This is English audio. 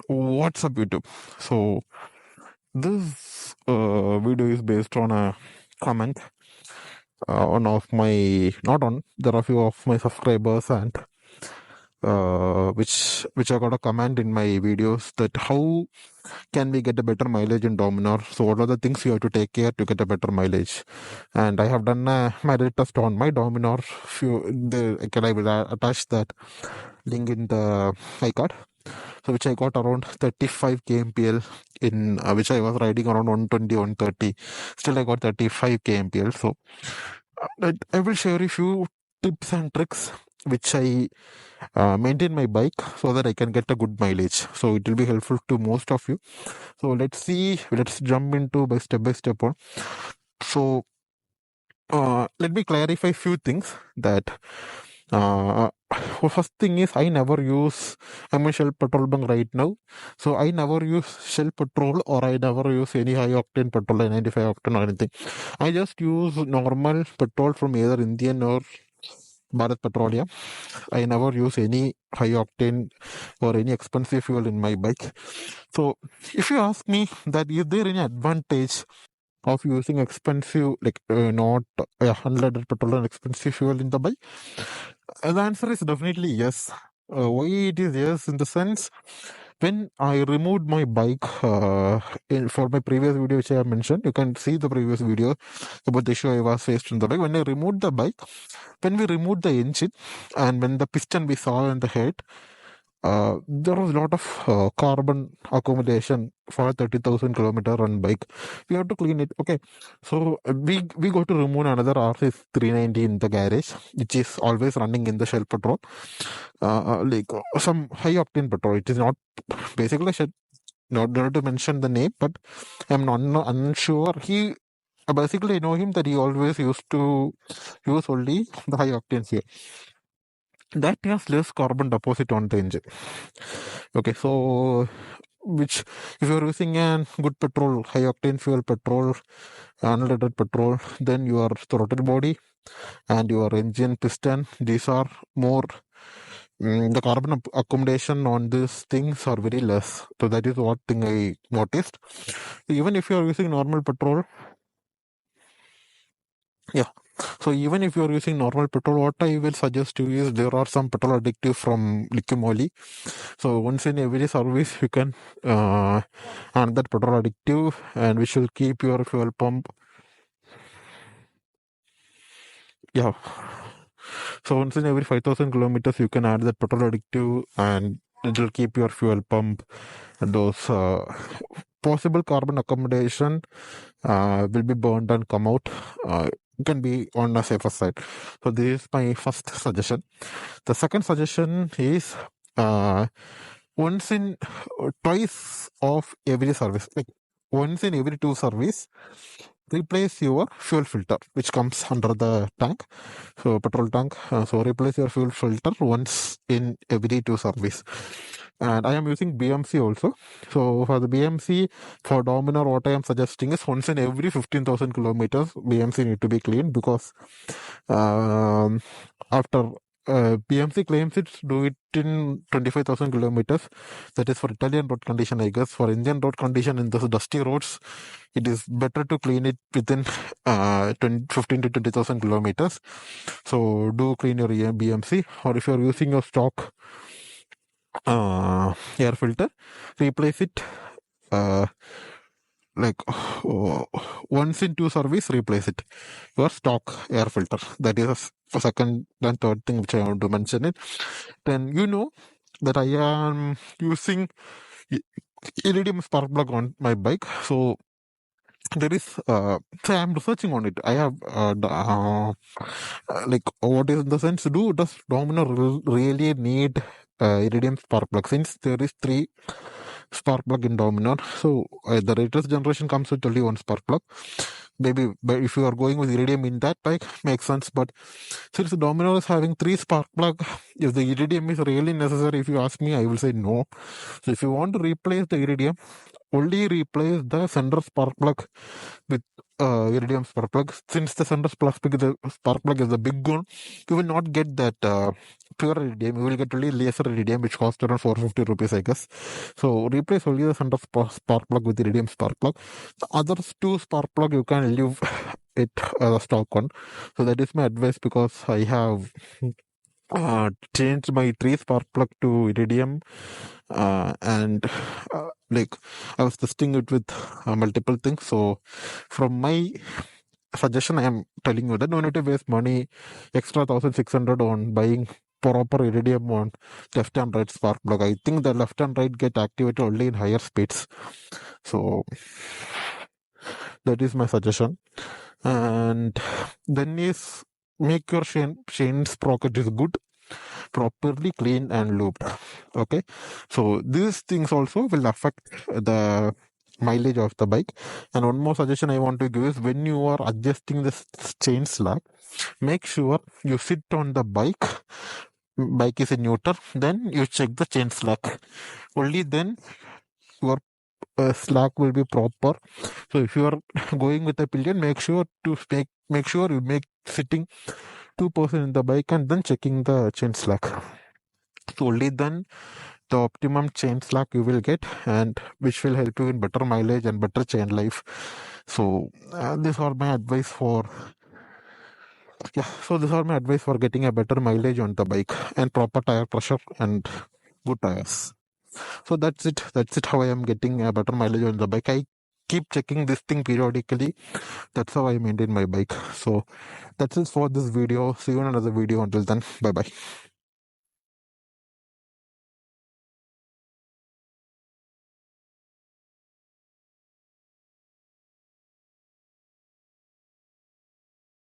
What's up, YouTube? So this video is based on a comment on of my not on there are a few of my subscribers and which I got a comment in my videos that how can we get a better mileage in Dominar? So what are the things you have to take care to get a better mileage? And I have done my test on my Dominar. I will attach that link in the iCard. So which I got around 35 kmpl in which I was riding around 120, 130. Still I got 35 kmpl. So I will share a few tips and tricks which I maintain my bike so that I can get a good mileage. So it will be helpful to most of you. So let's jump into by step one. So let me clarify a few things that first thing is I'm a Shell petrol bunk right now, so I never use Shell petrol or I never use any high octane petrol, 95 octane or anything. I just use normal petrol from either Indian or Bharat Petroleum. I never use any high octane or any expensive fuel in my bike. So if you ask me that is there any advantage of using expensive not unleaded petrol and expensive fuel in the bike? The answer is definitely yes. Why it is yes in the sense when I removed my bike for my previous video which I have mentioned, you can see the previous video about the issue I was faced in the bike. When I removed the bike, when we removed the engine and when the piston we saw in the head, there was a lot of carbon accumulation for a 30,000 kilometer run bike. We have to clean it. Okay, so we go to remove another RC 390 in the garage, which is always running in the Shell petrol, some high octane petrol. It is not basically Shell. Not to mention the name, but I'm not unsure. He basically I know him that he always used to use only the high octane fuel that has less carbon deposit on the engine. Okay, so which if you're using a good petrol, high octane fuel petrol, unleaded petrol, then your throttle body and your engine piston, these are more the carbon accumulation on these things are very less. So that is what thing I noticed. Even if you are using normal petrol, yeah. So even if you are using normal petrol, what I will suggest you is there are some petrol additive from lithium moly. So once in every service, you can add that petrol additive, and which will keep your fuel pump. Yeah. So once in every 5,000 kilometers, you can add that petrol additive, and it will keep your fuel pump. And those possible carbon accumulation will be burned and come out. Can be on the safer side. So this is my first suggestion. The second suggestion is twice of every service, like once in every two service, replace your fuel filter which comes under the tank, so petrol tank. So replace your fuel filter once in every two service. And I am using BMC also. So for the BMC, for Dominar, what I am suggesting is once in every 15,000 kilometers, BMC need to be cleaned because after BMC claims it do it in 25,000 kilometers. That is for Italian road condition, I guess. For Indian road condition in those dusty roads, it is better to clean it within 15 to 20,000 kilometers. So do clean your BMC, or if you are using your stock air filter, replace it like once in two service, replace it your stock air filter. That is a second and third thing which I want to mention it. Then you know that I am using iridium spark plug on my bike. So there is so I'm researching on it. I have like what is the sense, does Dominar really need iridium spark plug, since there is three spark plug in Dominar? So the latest generation comes with only one spark plug. Maybe, but if you are going with iridium in that bike, makes sense. But since Dominar is having three spark plug, if the iridium is really necessary, if you ask me, I will say no. So if you want to replace the iridium, only replace the center spark plug with iridium spark plug. Since the center spark plug is the big one, you will not get that pure iridium. You will get only laser iridium, which costs around 450 rupees, I guess. So replace only the center spark plug with iridium spark plug. The other two spark plug you can leave it as a stock one. So that is my advice, because I have changed my three spark plug to iridium, and like I was testing it with multiple things. So from my suggestion, I am telling you that no need to waste money, extra 1,600 on buying proper iridium on left and right spark plug. I think the left and right get activated only in higher speeds. So that is my suggestion. And then is, make your chain sprocket is good, properly clean and looped. Okay, so these things also will affect the mileage of the bike. And one more suggestion I want to give is, when you are adjusting the chain slack, make sure you sit on the bike is in neutral, then you check the chain slack. Only then your slack will be proper. So if you are going with a pillion, make sure to make sure you make sitting 2% in the bike and then checking the chain slack. So only then the optimum chain slack you will get, and which will help you in better mileage and better chain life. So these are my advice for so these are my advice for getting a better mileage on the bike, and proper tire pressure and good tires. So that's it how I am getting a better mileage on the bike. I keep checking this thing periodically. That's how I maintain my bike. So that's it for this video. See you in another video. Until then, bye bye.